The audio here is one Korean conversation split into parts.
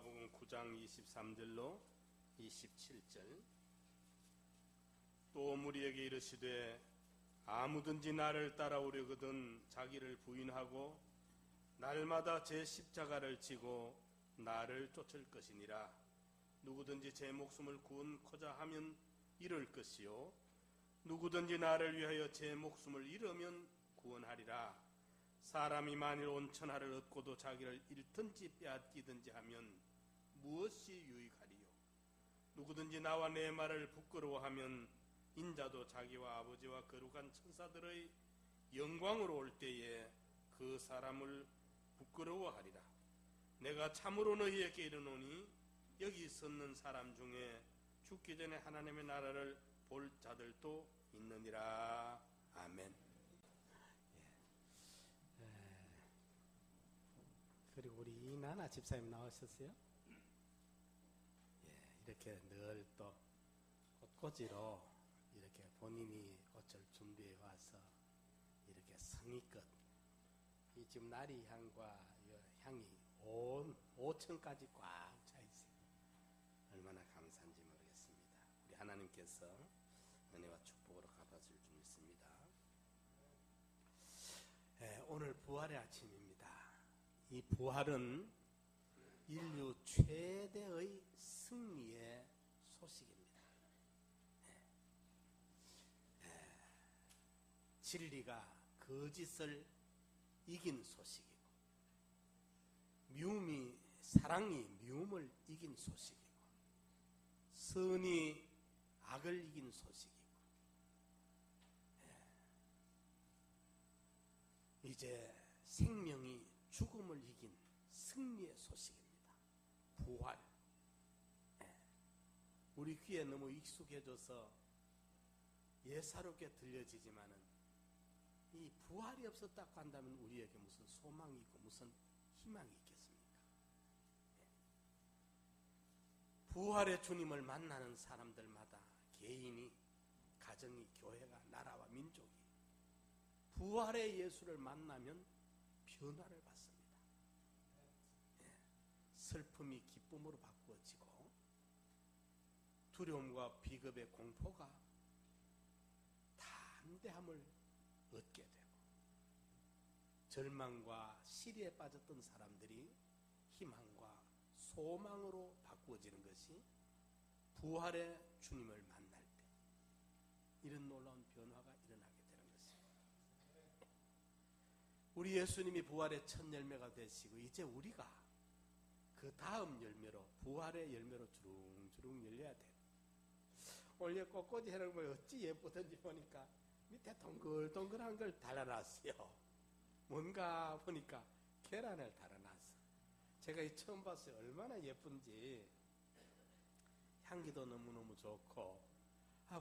누가복음 9장 23절로 27절. 또 무리에게 이르시되 아무든지 나를 따라오려거든 자기를 부인하고 날마다 제 십자가를 지고 나를 쫓을 것이니라. 누구든지 제 목숨을 구원코자 하면 잃을 것이요 누구든지 나를 위하여 제 목숨을 잃으면 구원하리라. 사람이 만일 온 천하를 얻고도 자기를 잃든지 빼앗기든지 하면 무엇이 유익하리요? 누구든지 나와 내 말을 부끄러워하면 인자도 자기와 아버지와 거룩한 천사들의 영광으로 올 때에 그 사람을 부끄러워하리라. 내가 참으로 너희에게 이르노니 여기 섰는 사람 중에 죽기 전에 하나님의 나라를 볼 자들도 있느니라. 아멘. 그리고 우리 이나나 집사님 나오셨어요? 이렇게 늘 또 꽃꽂이로 이렇게 본인이 꽃을 준비해 와서 이렇게 성의껏 이 지금 나리 향과 향이 온 5층까지 꽉 차 있어요. 얼마나 감사한지 모르겠습니다. 우리 하나님께서 은혜와 축복으로 갚아줄 줄 믿습니다. 오늘 부활의 아침입니다. 이 부활은 인류 최대의 승리의 소식입니다. 진리가 거짓을 이긴 소식이고, 사랑이 미움을 이긴 소식이고, 선이 악을 이긴 소식이고, 이제 생명이 죽음을 이긴 승리의 소식입니다. 부활. 우리 귀에 너무 익숙해져서 예사롭게 들려지지만은 이 부활이 없었다고 한다면 우리에게 무슨 소망이 있고 무슨 희망이 있겠습니까? 부활의 주님을 만나는 사람들마다 개인이, 가정이, 교회가, 나라와 민족이 부활의 예수를 만나면 변화를 받습니다. 슬픔이 기쁨으로 바꾸어지고 두려움과 비겁의 공포가 담대함을 얻게 되고 절망과 시리에 빠졌던 사람들이 희망과 소망으로 바꾸어지는 것이 부활의 주님을 만날 때 이런 놀라운 변화가 일어나게 되는 것입니다. 우리 예수님이 부활의 첫 열매가 되시고 이제 우리가 그 다음 열매로, 부활의 열매로 주렁주렁 열려야 돼요. 원래 꽃꽂이 해놓은 거 어찌 예쁘던지 보니까 밑에 동글동글한 걸 달아놨어요. 뭔가 보니까 계란을 달아놨어. 제가 이 처음 봤어요. 얼마나 예쁜지. 향기도 너무너무 좋고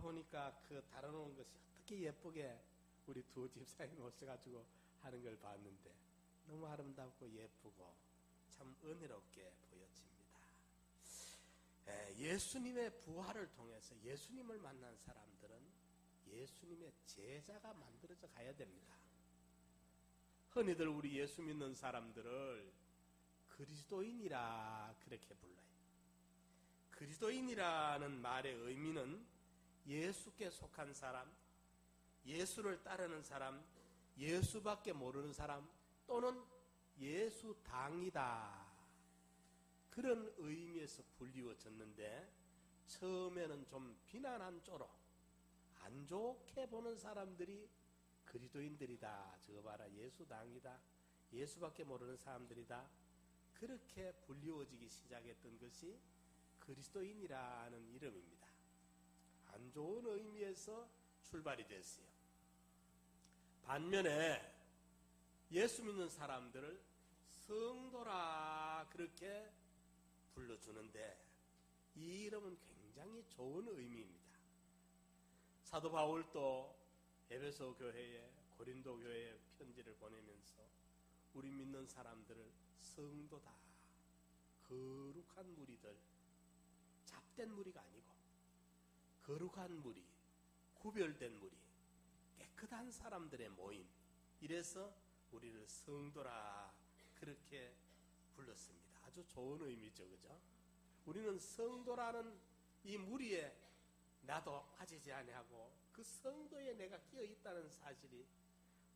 보니까 그 달아놓은 것이 어떻게 예쁘게 우리 두 집사님 오셔가지고 하는 걸 봤는데 너무 아름답고 예쁘고 참 은혜롭게 보여집니다. 예수님의 부활을 통해서 예수님을 만난 사람들은 예수님의 제자가 만들어져 가야 됩니다. 흔히들 우리 예수 믿는 사람들을 그리스도인이라 그렇게 불러요. 그리스도인이라는 말의 의미는 예수께 속한 사람, 예수를 따르는 사람, 예수밖에 모르는 사람 또는 예수당이다. 그런 의미에서 불리워졌는데 처음에는 좀 비난한 쪼로 안 좋게 보는 사람들이 그리스도인들이다. 저거 봐라, 예수당이다. 예수밖에 모르는 사람들이다. 그렇게 불리워지기 시작했던 것이 그리스도인이라는 이름입니다. 안 좋은 의미에서 출발이 됐어요. 반면에 예수 믿는 사람들을 성도라 그렇게 불러주는데 이 이름은 굉장히 좋은 의미입니다. 사도 바울도 에베소 교회에, 고린도 교회에 편지를 보내면서 우리 믿는 사람들을 성도다, 거룩한 무리들, 잡된 무리가 아니고 거룩한 무리, 구별된 무리, 깨끗한 사람들의 모임, 이래서 우리를 성도라 그렇게 불렀습니다. 아주 아주 좋은 의미죠, 그죠? 우리는 성도라는 이 무리에 나도 빠지지 아니하고 그 성도에 내가 끼어 있다는 사실이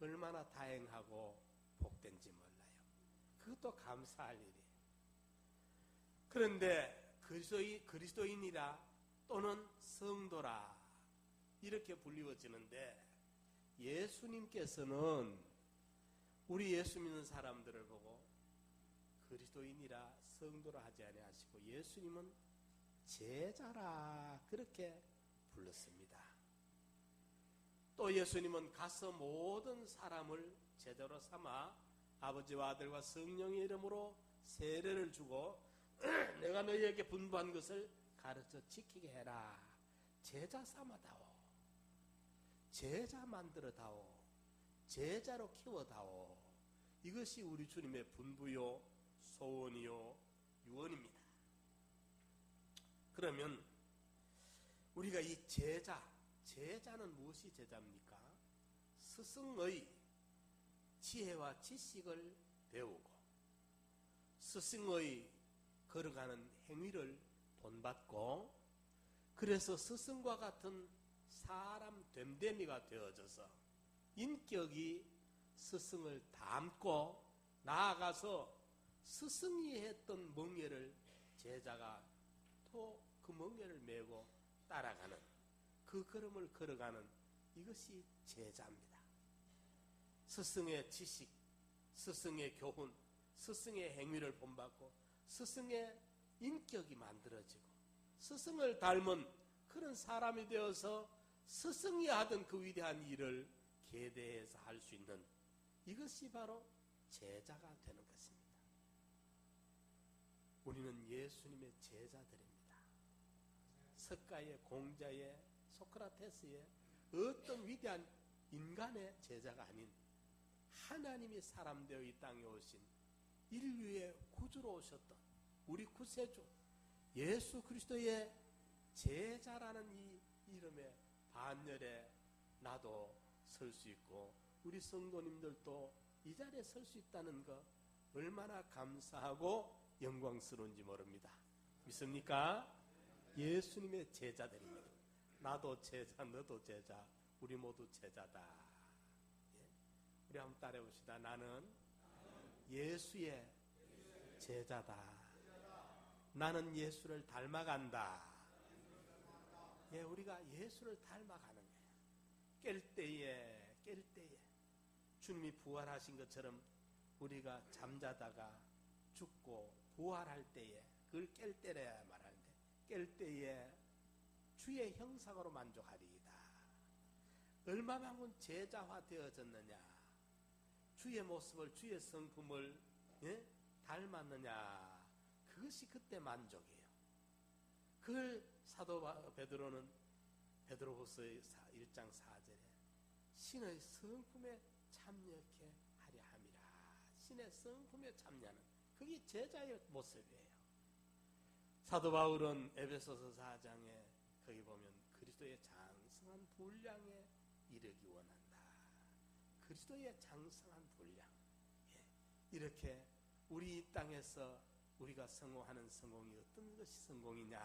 얼마나 다행하고 복된지 몰라요. 그것도 감사할 일이에요. 그런데 그리스도인이라 또는 성도라 이렇게 불리워지는데 예수님께서는 우리 예수 믿는 사람들을 보고 그리스도인이라 성도라 하지 아니하시고 예수님은 제자라 그렇게 불렀습니다. 또 예수님은 가서 모든 사람을 제자로 삼아 아버지와 아들과 성령의 이름으로 세례를 주고 내가 너희에게 분부한 것을 가르쳐 지키게 해라. 제자 삼아다오. 제자 만들어다오. 제자로 키워다오. 이것이 우리 주님의 분부요 소원이요 유언입니다. 그러면 우리가 이 제자는 무엇이 제자입니까? 스승의 지혜와 지식을 배우고 스승의 걸어가는 행위를 본받고 그래서 스승과 같은 사람 됨됨이가 되어져서 인격이 스승을 닮고 나아가서 스승이 했던 멍에를 제자가 또 그 멍에를 메고 따라가는 그 걸음을 걸어가는 이것이 제자입니다. 스승의 지식, 스승의 교훈, 스승의 행위를 본받고 스승의 인격이 만들어지고 스승을 닮은 그런 사람이 되어서 스승이 하던 그 위대한 일을 계대해서 할 수 있는 이것이 바로 제자가 되는 것입니다. 우리는 예수님의 제자들입니다. 석가의, 공자의, 소크라테스의 어떤 위대한 인간의 제자가 아닌 하나님이 사람 되어 이 땅에 오신 인류의 구주로 오셨던 우리 구세주 예수 그리스도의 제자라는 이 이름의 반열에 나도 설 수 있고 우리 성도님들도 이 자리에 설 수 있다는 것 얼마나 감사하고 영광스러운지 모릅니다. 믿습니까? 예수님의 제자들입니다. 나도 제자, 너도 제자, 우리 모두 제자다. 예. 우리 한번 따라해 봅시다. 나는 예수의 제자다. 나는 예수를 닮아간다. 예, 우리가 예수를 닮아가는 거예요. 깰 때에 주님이 부활하신 것처럼 우리가 잠자다가 죽고 부활할 때에 그걸 깰 때래야 말하는데 깰 때에 주의 형상으로 만족하리이다. 얼마만큼 제자화 되어졌느냐, 주의 모습을 주의 성품을 닮았느냐, 그것이 그때 만족이에요. 그걸 사도 베드로는 베드로후서 1장 4절에 신의 성품에 참여케 하려 함이라. 신의 성품에 참여하는 그게 제자의 모습이에요. 사도 바울은 에베소서 4장에 거기 보면 그리스도의 장성한 분량에 이르기 원한다. 그리스도의 장성한 분량. 예. 이렇게 우리 이 땅에서 우리가 성공하는 성공이 어떤 것이 성공이냐.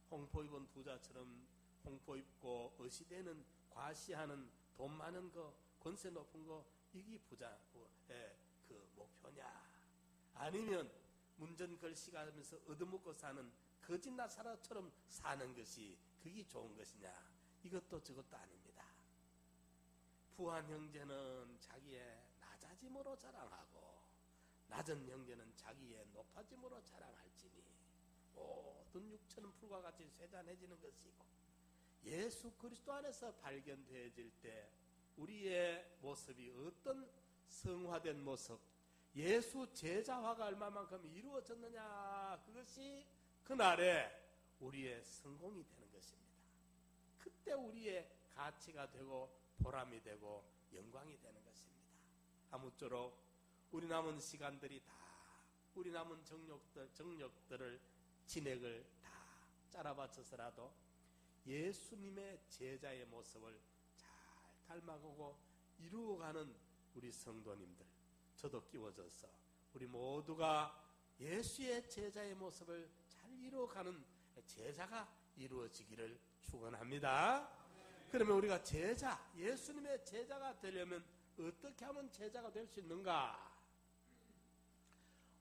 홍포 입은 부자처럼 홍포 입고 어시되는 과시하는 돈 많은 거 권세 높은 거 이게 부자의 그 목표냐. 아니면 문전 걸식하면서 얻어먹고 사는 거짓 나사로처럼 사는 것이 그게 좋은 것이냐. 이것도 저것도 아닙니다. 부한 형제는 자기의 낮아짐으로 자랑하고 낮은 형제는 자기의 높아짐으로 자랑할지니 모든 육체는 풀과 같이 쇠잔해지는 것이고 예수 그리스도 안에서 발견되어질 때 우리의 모습이 어떤 성화된 모습, 예수 제자화가 얼마만큼 이루어졌느냐, 그것이 그날에 우리의 성공이 되는 것입니다. 그때 우리의 가치가 되고 보람이 되고 영광이 되는 것입니다. 아무쪼록 우리 남은 시간들이 다 우리 남은 정력들을 진액을 다 짜라바쳐서라도 예수님의 제자의 모습을 잘 닮아가고 이루어가는 우리 성도님들, 저도 끼워져서 우리 모두가 예수의 제자의 모습을 잘 이루어가는 제자가 이루어지기를 축원합니다. 그러면 우리가 제자, 예수님의 제자가 되려면 어떻게 하면 제자가 될 수 있는가?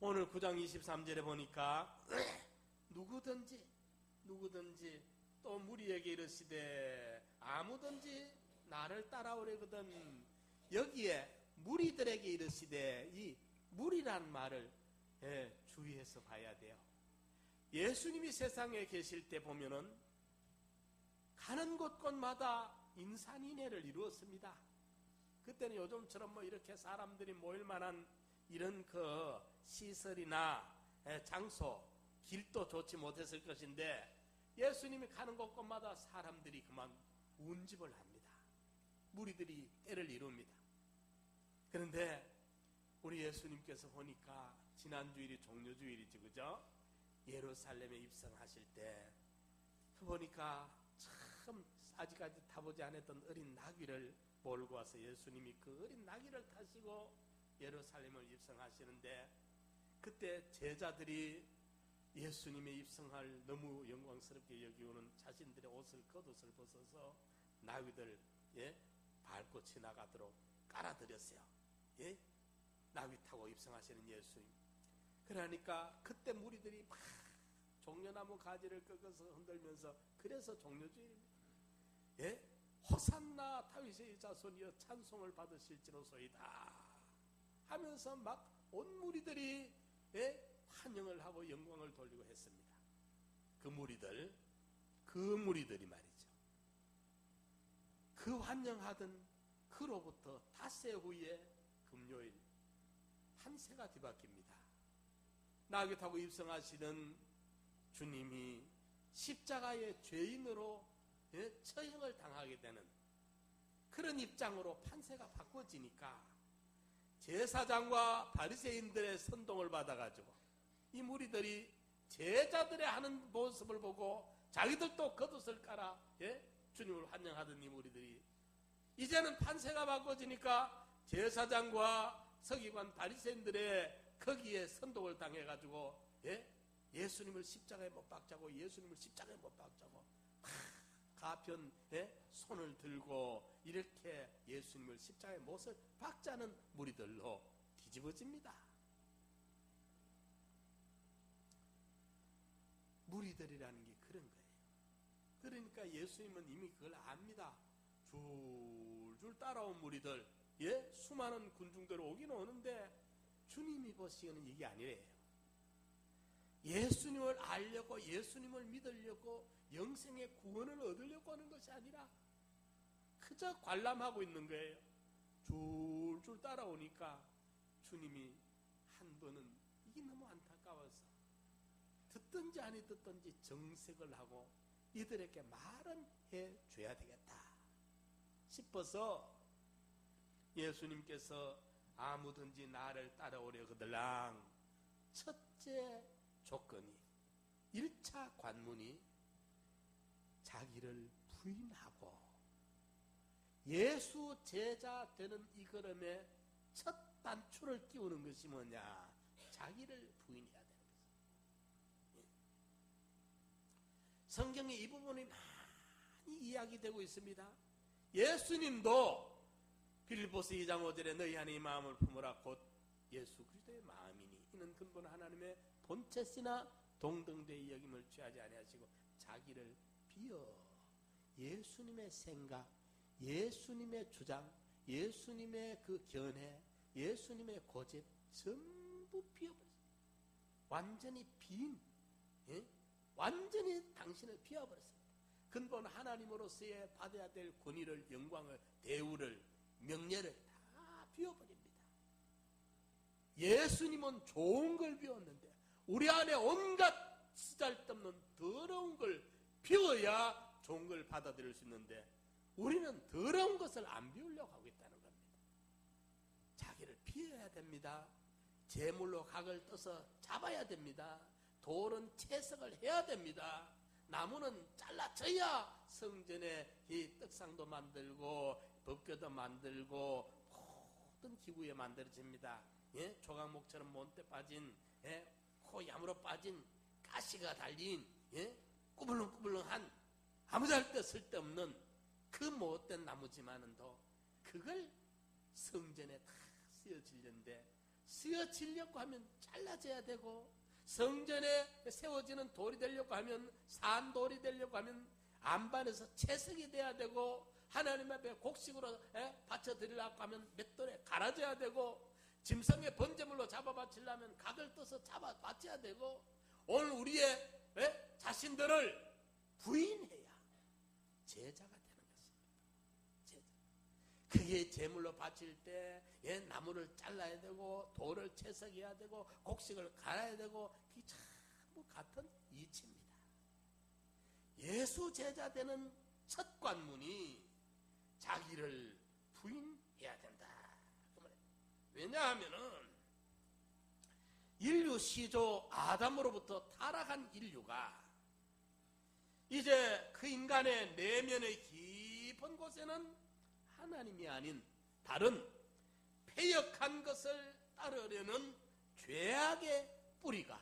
오늘 9장 23절에 보니까 누구든지 또 무리에게 이르시되 아무든지 나를 따라오려거든. 여기에 무리들에게 이르시되, 이 무리란 말을 주의해서 봐야 돼요. 예수님이 세상에 계실 때 보면은 가는 곳곳마다 인산인해를 이루었습니다. 그때는 요즘처럼 뭐 이렇게 사람들이 모일 만한 이런 그 시설이나 장소, 길도 좋지 못했을 것인데, 예수님이 가는 곳곳마다 사람들이 그만 운집을 합니다. 무리들이 때를 이룹니다. 그런데 우리 예수님께서 보니까 지난 주일이 종료주일이지, 그죠? 예루살렘에 입성하실 때 보니까 참 아직까지 타보지 않았던 어린 나귀를 몰고 와서 예수님이 그 어린 나귀를 타시고 예루살렘을 입성하시는데, 그때 제자들이 예수님의 입성할 너무 영광스럽게 여기오는 자신들의 겉옷을 벗어서 나귀들 밟고 지나가도록 깔아드렸어요. 나귀 타고 입성하시는 예수님. 그러니까 그때 무리들이 막 종려나무 가지를 꺾어서 흔들면서, 그래서 종려주일입니다. 호산나 다윗의 자손이여 찬송을 받으실지로소이다 하면서 막 온 무리들이 환영을 하고 영광을 돌리고 했습니다. 그 무리들이 말이죠. 그 환영하던 그로부터 닷새 후에 금요일 한세가 뒤바뀝니다. 나귀 타고 입성하시는 주님이 십자가의 죄인으로 처형을 당하게 되는 그런 입장으로 판세가 바꿔지니까 제사장과 바리새인들의 선동을 받아가지고 이 무리들이 제자들의 하는 모습을 보고 자기들도 겉옷을 깔아 주님을 환영하던 이 무리들이 이제는 판세가 바꿔지니까 제사장과 서기관 바리새인들의 거기에 선동을 당해가지고 예수님을 십자가에 못 박자고 가편 손을 들고 이렇게 예수님을 십자가에 못을 박자는 무리들로 뒤집어집니다. 무리들이라는 게 그런 거예요. 그러니까 예수님은 이미 그걸 압니다. 줄줄 따라온 무리들, 수많은 군중들 오긴 오는데 주님이 보시기에는 이게 아니래요. 예수님을 알려고, 예수님을 믿으려고, 영생의 구원을 얻으려고 하는 것이 아니라 그저 관람하고 있는 거예요. 줄줄 따라오니까 주님이 한 번은 이게 너무 안타까워서 듣든지 아니 듣든지 정색을 하고 이들에게 말은 해줘야 되겠다 싶어서 예수님께서 아무든지 나를 따라오려거들랑 첫째 조건이 1차 관문이 자기를 부인하고 예수 제자 되는 이 걸음에 첫 단추를 끼우는 것이 뭐냐? 자기를 부인해야 되는 것입니다. 성경에 이 부분이 많이 이야기되고 있습니다. 예수님도 빌립보서 2장 5절에 너희 안에 이 마음을 품으라 곧 예수 그리스도의 마음이니 이는 근본 하나님의 본체시나 동등되이 여김을 취하지 아니하시고 자기를 비어 예수님의 생각, 예수님의 주장, 예수님의 그 견해, 예수님의 고집 전부 비워버렸어요. 완전히 빈, 완전히 당신을 비워버렸습니다. 근본 하나님으로서의 받아야 될 권위를, 영광을, 대우를, 명예를 다 비워버립니다. 예수님은 좋은 걸 비웠는데 우리 안에 온갖 쓰잘데없는 더러운 걸 비워야 좋은 걸 받아들일 수 있는데 우리는 더러운 것을 안 비우려고 하고 있다는 겁니다. 자기를 비워야 됩니다. 재물로 각을 떠서 잡아야 됩니다. 돌은 채석을 해야 됩니다. 나무는 잘라져야 성전에 이 떡상도 만들고 법궤도 만들고 모든 기구에 만들어집니다. 조각목처럼 몬때 빠진 빠진 가시가 달린 꾸불렁꾸불렁한 아무 잘데 쓸데없는 그 못된 나무지만은도 그걸 성전에 다 쓰여지려는데 쓰여지려고 하면 잘라져야 되고 성전에 세워지는 돌이 되려고 하면 산돌이 되려고 하면 안반에서 채석이 돼야 되고 하나님 앞에 곡식으로 바쳐드리려고 하면 맷돌에 갈아져야 되고 짐승의 번제물로 잡아 바치려면 각을 떠서 잡아 바쳐야 되고 오늘 우리의 자신들을 부인해야 제자가 되는 것입니다. 제자. 그게 제물로 바칠 때 나무를 잘라야 되고 돌을 채석해야 되고 곡식을 갈아야 되고 그게 전부 같은 이치입니다. 예수 제자 되는 첫 관문이 자기를 부인해야 된다. 왜냐하면은 인류 시조 아담으로부터 타락한 인류가 이제 그 인간의 내면의 깊은 곳에는 하나님이 아닌 다른 패역한 것을 따르려는 죄악의 뿌리가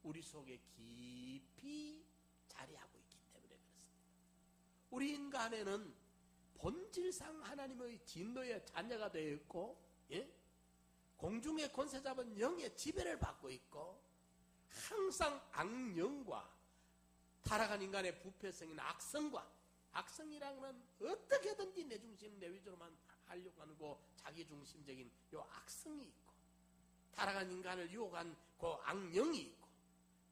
우리 속에 깊이 자리하고 있기 때문에 그렇습니다. 우리 인간에는 본질상 하나님의 진노의 자녀가 되어 있고 공중의 권세 잡은 영의 지배를 받고 있고 항상 악령과 타락한 인간의 부패성인 악성이라는 어떻게든지 내 중심 내 위주로만 하려고 하는 거 자기 중심적인 요 악성이 있고 타락한 인간을 유혹한 그 악령이 있고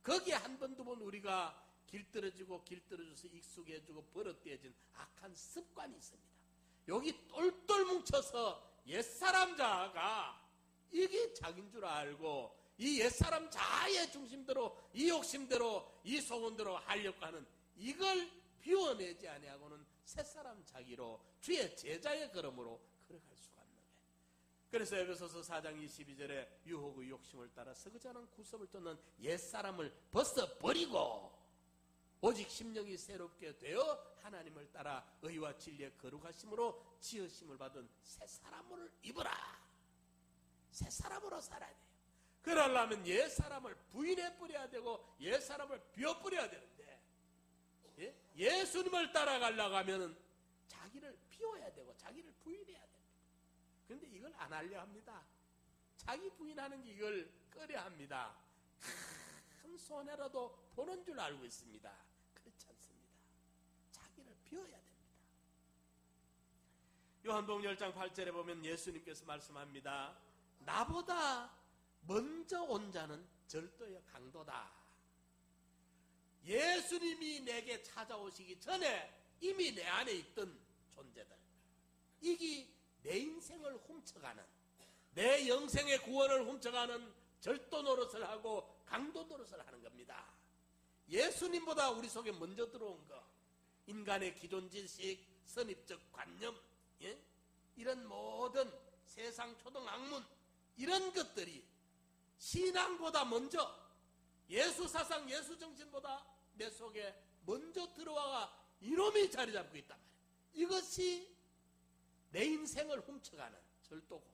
거기에 한 번 두 번 우리가 길들어져서 익숙해지고 버릇되어진 악한 습관이 있습니다. 여기 똘똘 뭉쳐서 옛사람 자아가 이게 자기인 줄 알고 이 옛사람 자아의 중심대로 이 욕심대로 이 소원대로 하려고 하는 이걸 비워내지 아니하고는 새사람 자기로 주의 제자의 걸음으로 걸어갈 수가 없는 거예요. 그래서 에베소서 4장 22절에 유혹의 욕심을 따라 서그자는 구섭을 쫓는 옛사람을 벗어버리고 오직 심령이 새롭게 되어 하나님을 따라 의와 진리의 거룩하심으로 지으심을 받은 새사람을 입어라. 새사람으로 살아야 돼요. 그러려면 옛사람을 부인해버려야 되고 옛사람을 비워버려야 되는데 예수님을 따라가려고 하면 자기를 비워야 되고 자기를 부인해야 됩니다. 그런데 이걸 안 하려 합니다. 자기 부인하는 게 이걸 꺼려 합니다. 큰 손해라도 보는 줄 알고 있습니다. 그렇지 않습니다. 자기를 비워야 됩니다. 요한복음 10장 8절에 보면 예수님께서 말씀합니다. 나보다 먼저 온 자는 절도의 강도다. 예수님이 내게 찾아오시기 전에 이미 내 안에 있던 존재들, 이게 내 인생을 훔쳐가는, 내 영생의 구원을 훔쳐가는 절도 노릇을 하고 강도 노릇을 하는 겁니다. 예수님보다 우리 속에 먼저 들어온 거, 인간의 기존 지식, 선입적 관념, 이런 모든 세상 초등 학문, 이런 것들이 신앙보다 먼저 예수 사상, 예수 정신보다 내 속에 먼저 들어와가 이놈이 자리 잡고 있단 말이에요. 이것이 내 인생을 훔쳐가는 절도고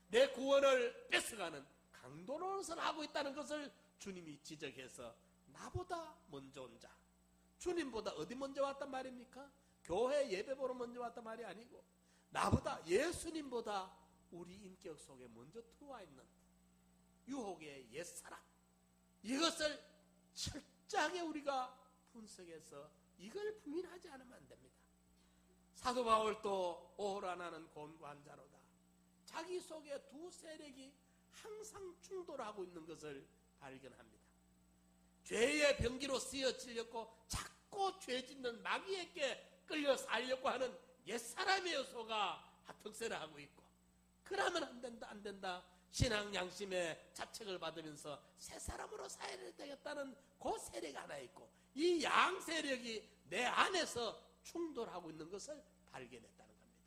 내 구원을 뺏어가는 강도 노릇을 하고 있다는 것을 주님이 지적해서 나보다 먼저 온 자, 주님보다 어디 먼저 왔단 말입니까? 교회 예배 보러 먼저 왔단 말이 아니고 나보다, 예수님보다 우리 인격 속에 먼저 들어와 있는 유혹의 옛사람, 이것을 철저하게 우리가 분석해서 이걸 부인하지 않으면 안 됩니다. 사도 바울도 오호라 나는 곤고한 자로다. 자기 속에 두 세력이 항상 충돌하고 있는 것을 발견합니다. 죄의 병기로 쓰여지려고 자꾸 죄 짓는 마귀에게 끌려 살려고 하는 옛사람의 요소가 득세를 하고 있고, 그러면 안 된다, 안 된다. 신앙 양심의 자책을 받으면서 새 사람으로 살아야 되겠다는 그 세력이 하나 있고, 이 양 세력이 내 안에서 충돌하고 있는 것을 발견했다는 겁니다.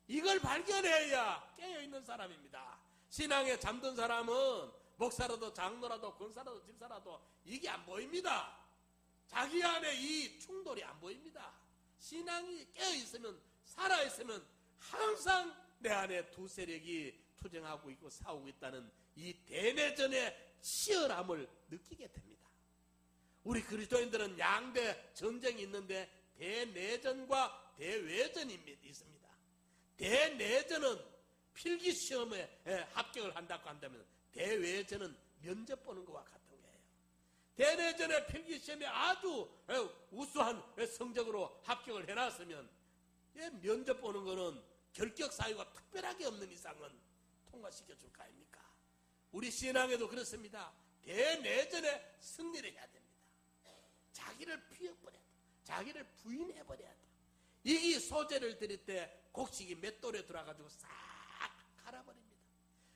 이걸 발견해야 깨어있는 사람입니다. 신앙에 잠든 사람은 목사라도 장로라도 권사라도 집사라도 이게 안 보입니다. 자기 안에 이 충돌이 안 보입니다. 신앙이 깨어있으면, 살아있으면 항상 내 안에 두 세력이 투쟁하고 있고 싸우고 있다는 이 대내전의 치열함을 느끼게 됩니다. 우리 그리스도인들은 양대 전쟁이 있는데 대내전과 대외전이 있습니다. 대내전은 필기시험에 합격을 한다고 한다면 대외전은 면접 보는 것과 같은 거예요. 대내전의 필기시험에 아주 우수한 성적으로 합격을 해놨으면 면접 보는 거는 결격 사유가 특별하게 없는 이상은 통과시켜줄 거 아닙니까? 우리 신앙에도 그렇습니다. 대내전에 승리를 해야 됩니다. 자기를 피해버려야 돼. 자기를 부인해버려야 돼. 이 소재를 드릴 때 곡식이 맷돌에 들어가지고 싹 갈아버립니다.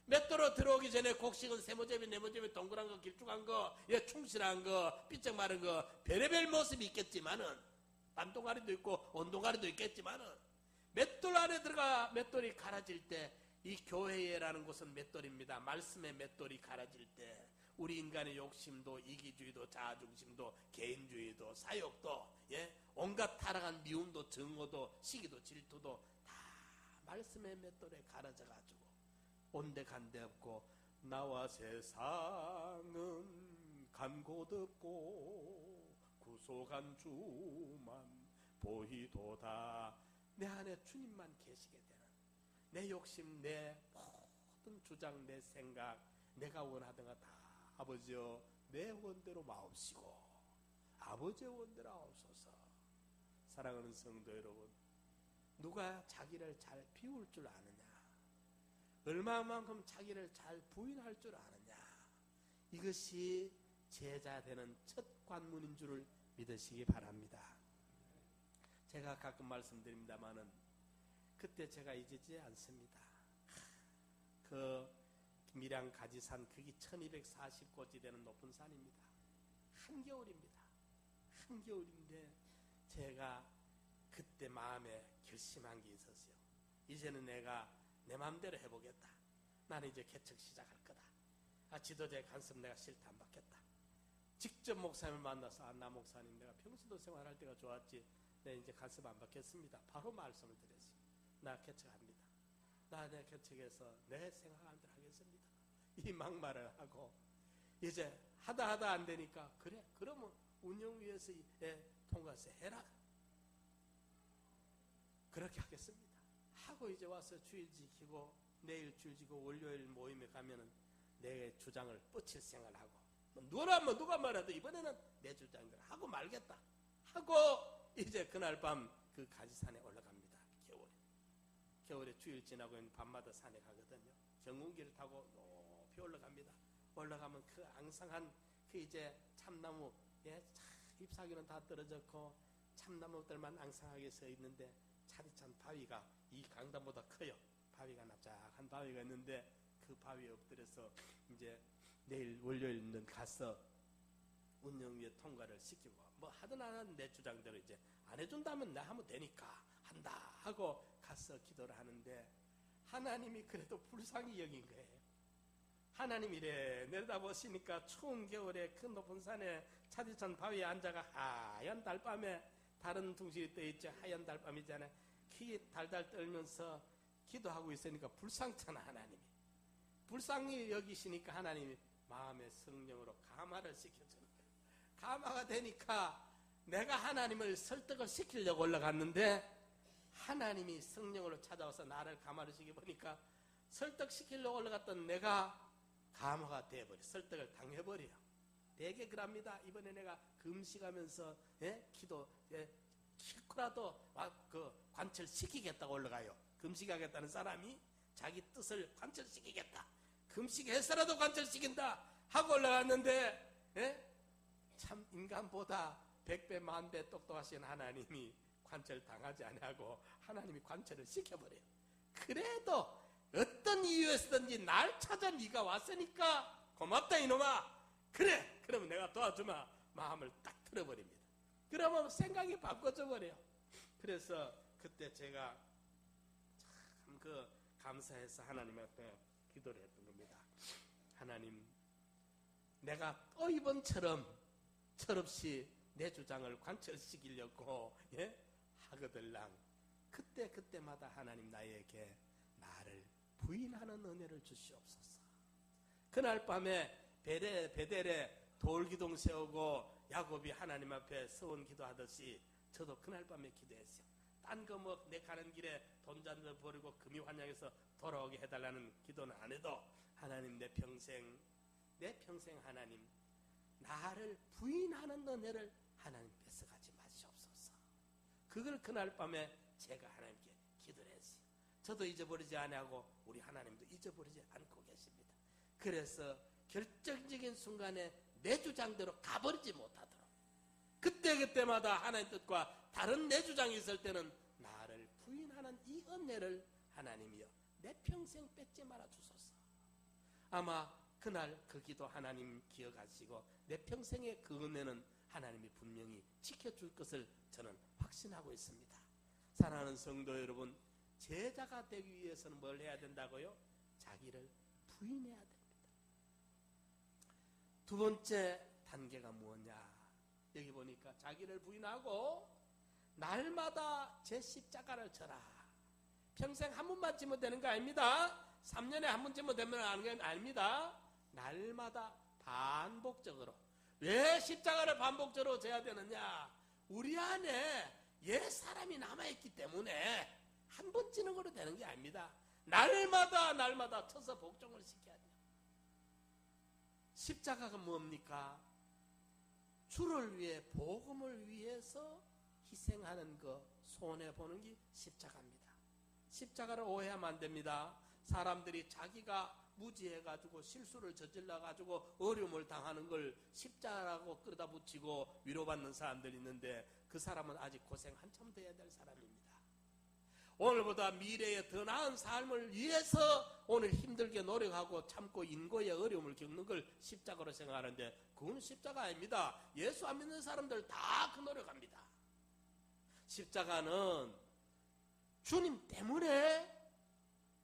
맷돌로 들어오기 전에 곡식은 세모제비, 네모제비, 동그란 거, 길쭉한 거, 충실한 거, 삐쩍 마른 거, 별의별 모습이 있겠지만은, 반동아리도 있고, 온동아리도 있겠지만은, 맷돌 안에 들어가 맷돌이 갈아질 때, 이 교회라는 곳은 맷돌입니다. 말씀의 맷돌이 갈아질 때, 우리 인간의 욕심도, 이기주의도, 자아중심도, 개인주의도, 사욕도, 온갖 타락한 미움도, 증오도, 시기도, 질투도 다 말씀의 맷돌에 갈아져가지고 온데간데 없고 나와 세상은 간곳 없고 구속한 주만 보이도다. 내 안에 주님만 계시게 되는 내 욕심, 내 모든 주장, 내 생각, 내가 원하던 거 다 아버지여 내 원대로 마옵시고 아버지의 원대로 하옵소서. 사랑하는 성도 여러분, 누가 자기를 잘 비울 줄 아느냐, 얼마만큼 자기를 잘 부인할 줄 아느냐, 이것이 제자 되는 첫 관문인 줄을 믿으시기 바랍니다. 제가 가끔 말씀드립니다마는 그때 제가 잊지 않습니다. 그 밀양 가지산 거기 1240고지 되는 높은 산입니다. 한겨울입니다. 한겨울인데 제가 그때 마음에 결심한 게 있었어요. 이제는 내가 내 마음대로 해보겠다. 나는 이제 개척 시작할 거다. 지도자의 간섭 내가 싫다 안 받겠다. 직접 목사님을 만나서 나 목사님 내가 평신도 생활할 때가 좋았지 내가 이제 간섭 안 받겠습니다. 바로 말씀을 드렸어요. 나 개척합니다. 나 내 개척해서 내 생각한 대로 하겠습니다. 이 막말을 하고 이제 하다 안 되니까 그래 그러면 운영위에서 통과세 해라. 그렇게 하겠습니다. 하고 이제 와서 주일 지키고 내일 주일 지키고 월요일 모임에 가면은 내 주장을 뻗칠 생각하고 누가 말해도 이번에는 내 주장을 하고 말겠다 하고 이제 그날 밤 그 가지산에 올라갑니다. 겨울에 주일 지나고 밤마다 산에 가거든요. 전gun기를 타고 높이 올라갑니다. 올라가면 그 앙상한 그 이제 참나무 잎사귀는 다 떨어졌고 참나무들만 앙상하게 서 있는데 차디찬 바위가 이 강단보다 커요. 바위가 납작한 바위가 있는데 그 바위에 엎드려서 이제 내일 월요일은 가서 운영위에 통과를 시키고 뭐 하든 안 하든 내 주장대로 이제 안 해준다면 나 하면 되니까 한다 하고 가서 기도를 하는데 하나님이 그래도 불쌍히 여긴 거예요. 하나님이 이래 내려다보시니까 추운 겨울에 그 높은 산에 차디찬 바위에 앉아가 하얀 달밤에 다른 둥실이 떠있지 하얀 달밤이잖아요. 키 달달 떨면서 기도하고 있으니까 불쌍찮아. 하나님이 불쌍히 여기시니까 하나님이 마음의 성령으로 감화를 시켜주는 거예요. 감화가 되니까 내가 하나님을 설득을 시키려고 올라갔는데 하나님이 성령으로 찾아와서 나를 감화를 시켜보니까 설득시키려고 올라갔던 내가 감화가 돼버려. 설득을 당해버려. 되게 그럽니다. 이번에 내가 금식하면서 기도 실컷라도 그 관철시키겠다고 올라가요. 금식하겠다는 사람이 자기 뜻을 관철시키겠다. 금식해서라도 관철시킨다 하고 올라갔는데 참 인간보다 100배 만배 똑똑하신 하나님이 관철당하지 않고 하나님이 관철을 시켜버려요. 그래도 어떤 이유에서든지 날 찾아 네가 왔으니까 고맙다 이놈아. 그래 그러면 내가 도와주마. 마음을 딱 틀어버립니다. 그러면 생각이 바꿔져 버려요. 그래서 그때 제가 참 그 감사해서 하나님 앞에 기도를 했던 겁니다. 하나님, 내가 또 이번처럼 철없이 내 주장을 관철시키려고 하거들랑 그때마다 하나님 나에게 나를 부인하는 은혜를 주시옵소서. 그날 밤에 베델에 돌기둥 세우고 야곱이 하나님 앞에 서원 기도하듯이 저도 그날 밤에 기도했어요. 딴 거 뭐 내 가는 길에 돈 잔들 버리고 금이 환영해서 돌아오게 해달라는 기도는 안 해도 하나님 내 평생 하나님 나를 부인하는 은혜를 하나님 뺏어가지 마시옵소서. 그걸 그날 밤에 제가 하나님께 기도를 했어요. 저도 잊어버리지 아니하고 우리 하나님도 잊어버리지 않고 계십니다. 그래서 결정적인 순간에 내 주장대로 가버리지 못하도록 그때마다 하나님 뜻과 다른 내 주장이 있을 때는 나를 부인하는 이 은혜를 하나님이여 내 평생 뺏지 말아 주소서. 아마 그날 그 기도 하나님 기억하시고 내 평생의 그 은혜는 하나님이 분명히 지켜줄 것을 저는 확신하고 있습니다. 사랑하는 성도 여러분, 제자가 되기 위해서는 뭘 해야 된다고요? 자기를 부인해야 됩니다. 두 번째 단계가 뭐냐? 여기 보니까 자기를 부인하고 날마다 제 십자가를 져라. 평생 한 번만 지면 되는 거 아닙니다. 3년에 한 번 지면 되면 아닙니다. 날마다 반복적으로. 왜 십자가를 반복적으로 져야 되느냐? 우리 안에 옛 사람이 남아있기 때문에 한 번 지는 거로 되는 게 아닙니다. 날마다 쳐서 복종을 시켜야 돼요. 십자가가 뭡니까? 주를 위해 복음을 위해서 희생하는 거 손해보는 게 십자가입니다. 십자가를 오해하면 안 됩니다. 사람들이 자기가 무지해가지고 실수를 저질러가지고 어려움을 당하는 걸 십자가라고 끌어다 붙이고 위로받는 사람들이 있는데 그 사람은 아직 고생 한참 더 해야 될 사람입니다. 오늘보다 미래에 더 나은 삶을 위해서 오늘 힘들게 노력하고 참고 인고의 어려움을 겪는 걸 십자가로 생각하는데 그건 십자가 아닙니다. 예수 안 믿는 사람들 다 그 노력합니다. 십자가는 주님 때문에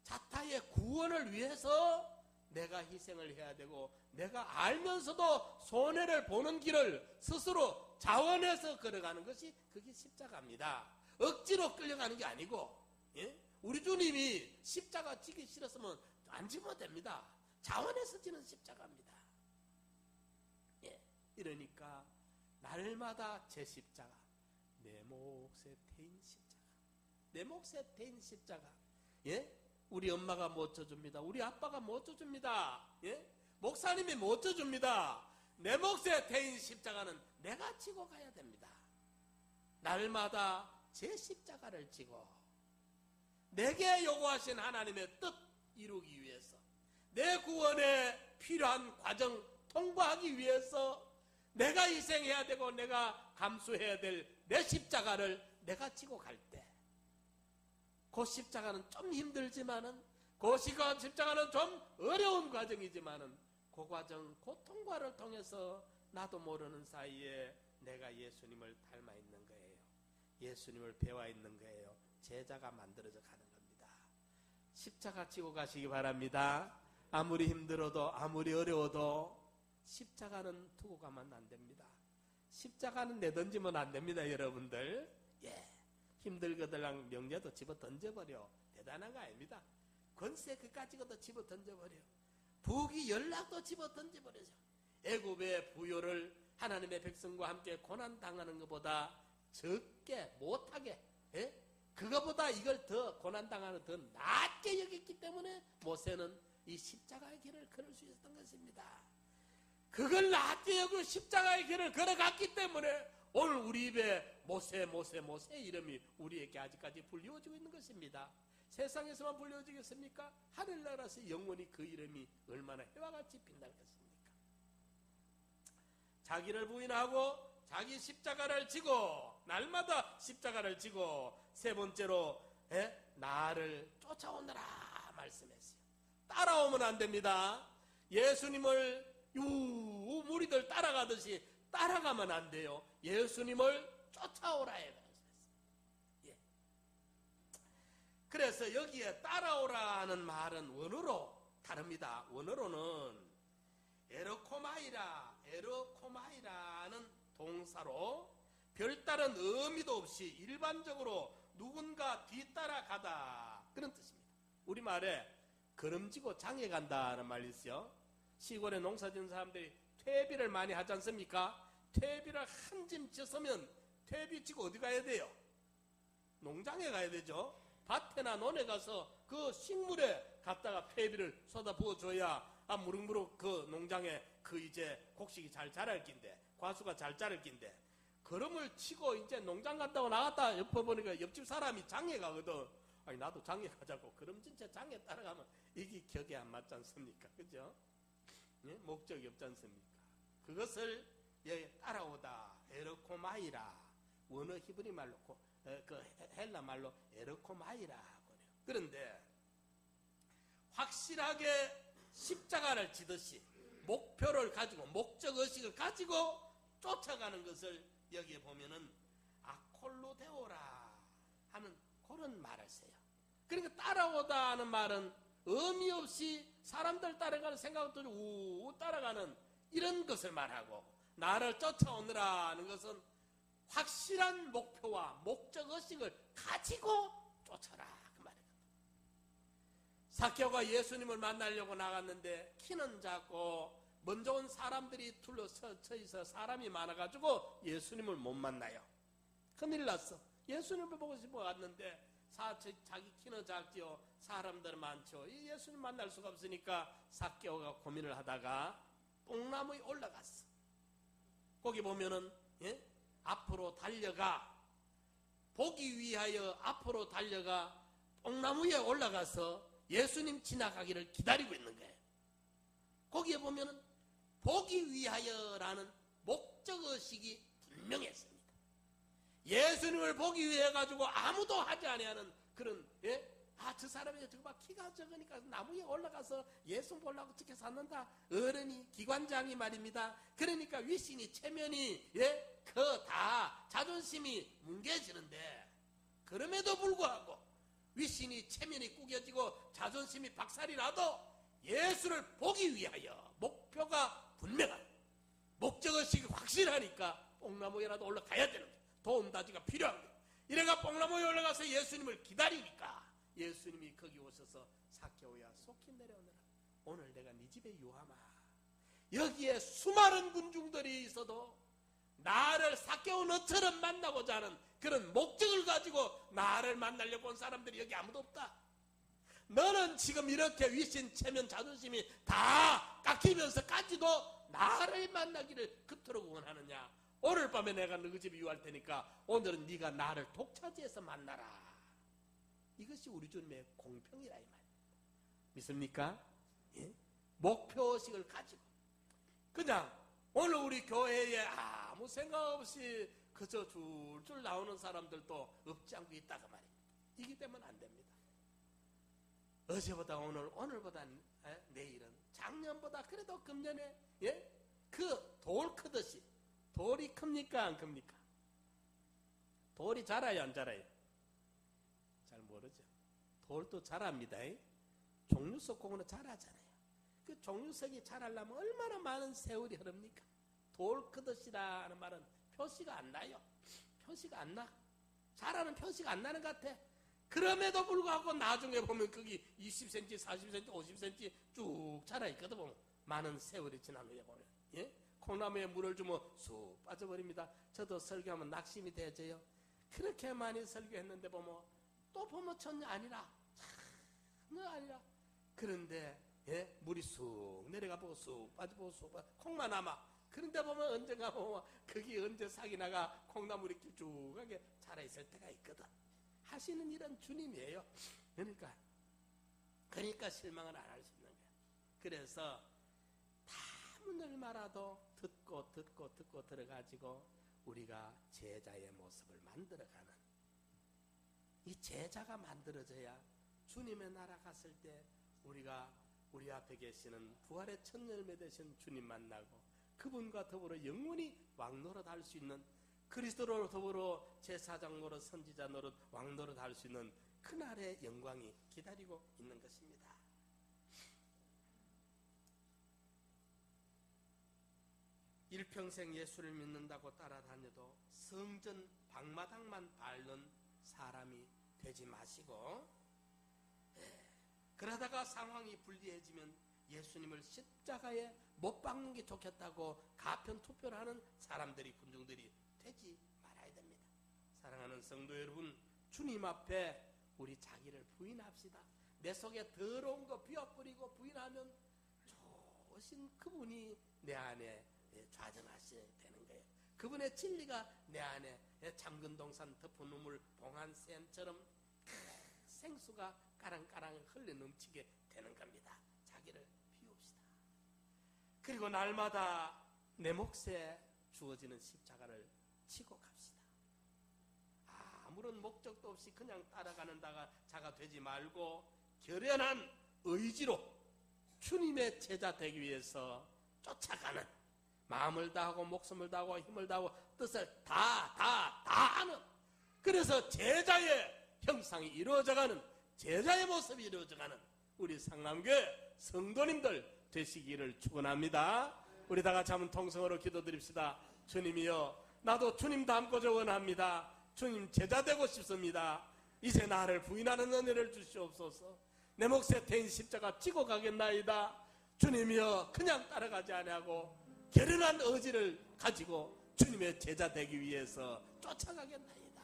자타의 구원을 위해서 내가 희생을 해야 되고 내가 알면서도 손해를 보는 길을 스스로 자원해서 걸어가는 것이 그게 십자가입니다. 억지로 끌려가는 게 아니고 우리 주님이 십자가 지기 싫었으면 안 지면 됩니다. 자원해서 지는 십자가입니다. 이러니까 날마다 제 십자가 내 몫에 태인 십자가 내 몫에 태인 십자가 우리 엄마가 못 져줍니다. 우리 아빠가 못 져줍니다. 목사님이 못 져줍니다. 내 몫에 태인 십자가는 내가 지고 가야 됩니다. 날마다 제 십자가를 지고 내게 요구하신 하나님의 뜻 이루기 위해서 내 구원에 필요한 과정 통과하기 위해서 내가 희생해야 되고 내가 감수해야 될 내 십자가를 내가 지고 갈 때 그 십자가는 좀 힘들지만은 그 십자가는 좀 어려운 과정이지만은 그 과정, 그 통과를 통해서 나도 모르는 사이에 내가 예수님을 닮아 있는 거예요. 예수님을 배워 있는 거예요. 제자가 만들어져 가는 겁니다. 십자가 지고 가시기 바랍니다. 아무리 힘들어도 아무리 어려워도 십자가는 두고 가면 안 됩니다. 십자가는 내던지면 안 됩니다. 여러분들 힘들거들랑 명예도 집어 던져버려. 대단한 거 아닙니다. 권세 그까지도 집어 던져버려. 부귀 연락도 집어 던져버려죠. 애굽의 부요를 하나님의 백성과 함께 고난당하는 것보다 적게 못하게 그거보다 이걸 더 고난당하는 더 낮게 여겼기 때문에 모세는 이 십자가의 길을 걸을 수 있었던 것입니다. 그걸 낮게 여기고 십자가의 길을 걸어갔기 때문에 오늘 우리 입에 모세 이름이 우리에게 아직까지 불리워지고 있는 것입니다. 세상에서만 불리워지겠습니까? 하늘나라에서 영원히 그 이름이 얼마나 해와 같이 빛날 것입니까? 자기를 부인하고 자기 십자가를 지고 날마다 십자가를 지고 세 번째로 나를 쫓아오너라 말씀했어요. 따라오면 안 됩니다. 예수님을 무리들 따라가듯이 따라가면 안 돼요. 예수님을 쫓아오라 말씀했어요. 그래서 여기에 따라오라는 말은 원어로 다릅니다. 원어로는 에르코마이라는 동사로 별다른 의미도 없이 일반적으로 누군가 뒤따라가다 그런 뜻입니다. 우리말에 걸음지고 장에 간다는 말이 있어요. 시골에 농사 짓는 사람들이 퇴비를 많이 하지 않습니까? 퇴비를 한 짐 졌으면 퇴비 지고 어디 가야 돼요? 농장에 가야 되죠. 밭에나 논에 가서 그 식물에 갖다가 퇴비를 쏟아 부어줘야 무럭무럭 그 농장에 그 이제 곡식이 잘 자랄 낀데, 과수가 잘 자랄 낀데, 걸음을 치고 이제 농장 갔다고 나갔다 옆에 보니까 옆집 사람이 장에 가거든. 아니 나도 장에 가자고. 그럼 진짜 장에 따라가면 이게 격에 안 맞지 않습니까? 그죠? 예? 목적이 없지 않습니까? 그것을 따라오다 에르코마이라, 원어 히브리 말로 그 헬라 말로 에르코마이라 하거든요. 그런데 확실하게 십자가를 지듯이 목표를 가지고 목적의식을 가지고 쫓아가는 것을 여기에 보면은 아콜로데오라 하는 그런 말을 써요. 그러니까 따라오다 하는 말은 의미 없이 사람들 따라가는 생각도 우 따라가는 이런 것을 말하고, 나를 쫓아오느라 하는 것은 확실한 목표와 목적의식을 가지고 쫓아라 그 말이거든. 삭개오가 예수님을 만나려고 나갔는데 키는 작고 먼저 온 사람들이 둘러서 있어 사람이 많아가지고 예수님을 못 만나요. 큰일 났어. 예수님을 보고 싶어 갔는데 자기 키는 작지요. 사람들 많죠. 이 예수님 만날 수가 없으니까 삭개오가 고민을 하다가 뽕나무에 올라갔어. 거기 보면은 앞으로 달려가 보기 위하여 앞으로 달려가 뽕나무에 올라가서 예수님 지나가기를 기다리고 있는 거예요. 거기에 보면은 보기 위하여라는 목적의식이 분명했습니다. 예수님을 보기 위해 가지고 아무도 하지 아니하는 그런 저 사람이 저거 봐 키가 적으니까 나무에 올라가서 예수 보려고 어떻게 샀는다. 어른이 기관장이 말입니다. 그러니까 위신이 체면이 그 다 자존심이 뭉개지는데, 그럼에도 불구하고 위신이 체면이 구겨지고 자존심이 박살이 나도 예수를 보기 위하여 목표가 분명한 목적의식이 확실하니까 뽕나무에라도 올라가야 되는 거예요. 도움다지가 필요한 거예요. 이래가 뽕나무에 올라가서 예수님을 기다리니까 예수님이 거기 오셔서 삭개오야 속히 내려오너라. 오늘 내가 네 집에 유하마. 여기에 수많은 군중들이 있어도 나를 삭개오 너처럼 만나고자 하는 그런 목적을 가지고 나를 만나려고 온 사람들이 여기 아무도 없다. 너는 지금 이렇게 위신, 체면, 자존심이 다 깎이면서까지도 나를 만나기를 그토록 원하느냐. 오늘 밤에 내가 너 집에 유할 테니까 오늘은 네가 나를 독차지해서 만나라. 이것이 우리 주님의 공평이라 이 말입니다. 믿습니까? 예? 목표의식을 가지고 그냥 오늘 우리 교회에 아무 생각 없이 그저 줄줄 나오는 사람들도 없지 않고 있다가 말입니다. 이기 때문에 안 됩니다. 어제보다 오늘보다 내일은, 작년보다 그래도 금년에 그 돌 크듯이. 돌이 큽니까 안 큽니까? 돌이 자라요 안 자라요? 잘 모르죠. 돌도 자랍니다. 종류석 공원은 자라잖아요. 그 종류석이 자라려면 얼마나 많은 세월이 흐릅니까? 돌 크듯이라는 말은 표시가 안 나요. 표시가 안 나. 자라는 표시가 안 나는 것 같아. 그럼에도 불구하고 나중에 보면 거기 20cm, 40cm, 50cm 쭉 자라있거든. 보면 많은 세월이 지난 후에 보면 콩나무에 물을 주면 쑥 빠져버립니다. 저도 설교하면 낙심이 되져요. 그렇게 많이 설교했는데 보면 또 보면 전혀 아니라 전혀 아니라. 그런데 물이 쑥 내려가 보고 쑥 빠져보고 쑥 빠져 콩만 남아. 그런데 보면 언젠가 보면 거기 언제 싹이 나가 콩나물이 길쭉하게 자라있을 때가 있거든. 하시는 일은 주님이에요. 그러니까 실망을 안 할 수 있는 거예요. 그래서 다문을 말아도 듣고 들어가지고 우리가 제자의 모습을 만들어가는, 이 제자가 만들어져야 주님의 나라 갔을 때 우리가 우리 앞에 계시는 부활의 첫 열매 되신 주님 만나고 그분과 더불어 영원히 왕노릇 할 수 있는, 그리스도로 더불어 제사장 노릇, 선지자 노릇, 왕 노릇 할 수 있는 그날의 영광이 기다리고 있는 것입니다. 일평생 예수를 믿는다고 따라다녀도 성전 방마당만 밟는 사람이 되지 마시고, 그러다가 상황이 불리해지면 예수님을 십자가에 못 박는 게 좋겠다고 가편 투표를 하는 사람들이, 군중들이 되지 말아야 됩니다. 사랑하는 성도 여러분, 주님 앞에 우리 자기를 부인합시다. 내 속에 더러운 거 비워버리고 부인하면 좋으신 그분이 내 안에 좌정하셔야 되는 거예요. 그분의 진리가 내 안에 잠근 동산 덮은 우물 봉한 샘처럼 생수가 까랑까랑 흘러 넘치게 되는 겁니다. 자기를 비웁시다. 그리고 날마다 내 몫에 주어지는 십자가를 치고 갑시다. 아무런 목적도 없이 그냥 따라가는 자가 되지 말고 결연한 의지로 주님의 제자 되기 위해서 쫓아가는, 마음을 다하고 목숨을 다하고 힘을 다하고 뜻을 다 하는, 그래서 제자의 형상이 이루어져가는, 제자의 모습이 이루어져가는 우리 상남교회 성도님들 되시기를 축원합니다. 우리 다 같이 한번 통성으로 기도드립시다. 주님이여, 나도 주님 닮고자 원합니다. 주님 제자 되고 싶습니다. 이제 나를 부인하는 은혜를 주시옵소서. 내 몫에 대인 십자가 지고 가겠나이다. 주님이여, 그냥 따라가지 아니하고 결연한 의지를 가지고 주님의 제자 되기 위해서 쫓아가겠나이다.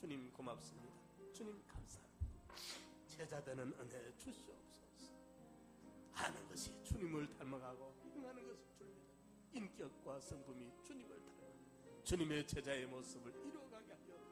주님 고맙습니다. 주님 감사합니다. 제자 되는 은혜 주시옵소서. 아는 것이 주님을 닮아가고 행하는 것이 주님의 인격과 성품이 주님을 닮아가고 주님의 제자의 모습을 이루어가게 하여